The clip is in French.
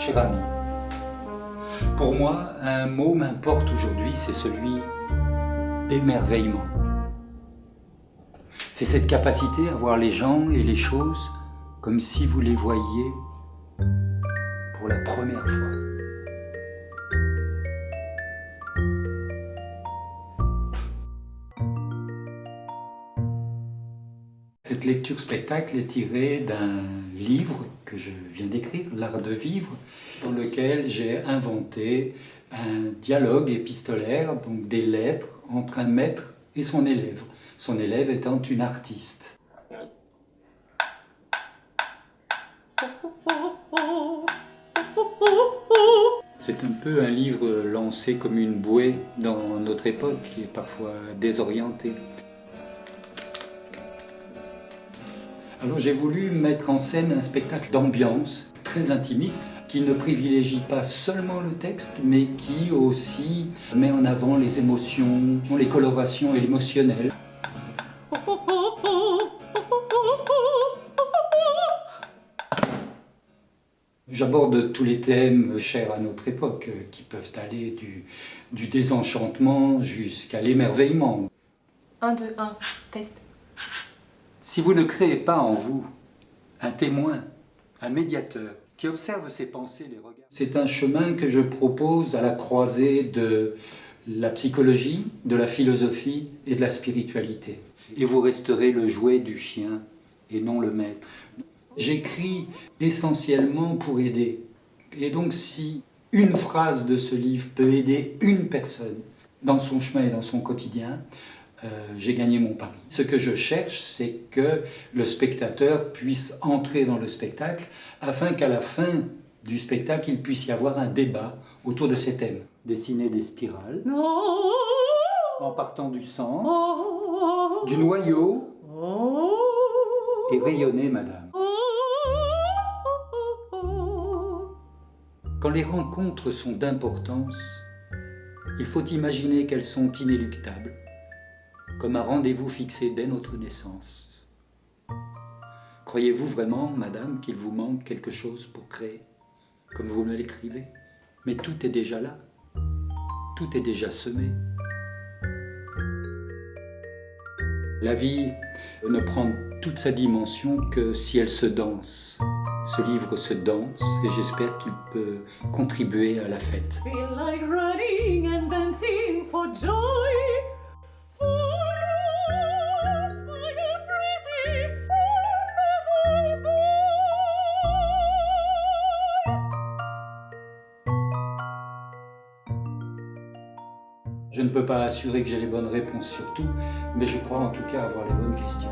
Cher ami, pour moi, un mot m'importe aujourd'hui, c'est celui d'émerveillement. C'est cette capacité à voir les gens et les choses comme si vous les voyiez pour la première fois. Cette lecture-spectacle est tirée d'un livre que je viens d'écrire, L'Art de vivre, dans lequel j'ai inventé un dialogue épistolaire, donc des lettres entre un maître et son élève étant une artiste. C'est un peu un livre lancé comme une bouée dans notre époque, qui est parfois désorientée. Alors j'ai voulu mettre en scène un spectacle d'ambiance très intimiste qui ne privilégie pas seulement le texte, mais qui aussi met en avant les émotions, les colorations et l'émotionnel. J'aborde tous les thèmes chers à notre époque, qui peuvent aller du désenchantement jusqu'à l'émerveillement. 1, 2, 1, test. Si vous ne créez pas en vous un témoin, un médiateur, qui observe ses pensées, les regards, c'est un chemin que je propose à la croisée de la psychologie, de la philosophie et de la spiritualité. Et vous resterez le jouet du chien et non le maître. J'écris essentiellement pour aider. Et donc si une phrase de ce livre peut aider une personne dans son chemin et dans son quotidien, j'ai gagné mon pari. Ce que je cherche, c'est que le spectateur puisse entrer dans le spectacle afin qu'à la fin du spectacle, il puisse y avoir un débat autour de ces thèmes. Dessiner des spirales en partant du centre, du noyau, et rayonner, madame. Quand les rencontres sont d'importance, il faut imaginer qu'elles sont inéluctables, comme un rendez-vous fixé dès notre naissance. Croyez-vous vraiment, madame, qu'il vous manque quelque chose pour créer, comme vous me l'écrivez? Mais tout est déjà là, tout est déjà semé. La vie ne prend toute sa dimension que si elle se danse. Ce livre se danse et j'espère qu'il peut contribuer à la fête. Feel like running and dancing for joy. For loved by a pretty wonderful boy. Je ne peux pas assurer que j'ai les bonnes réponses sur tout, mais je crois en tout cas avoir les bonnes questions.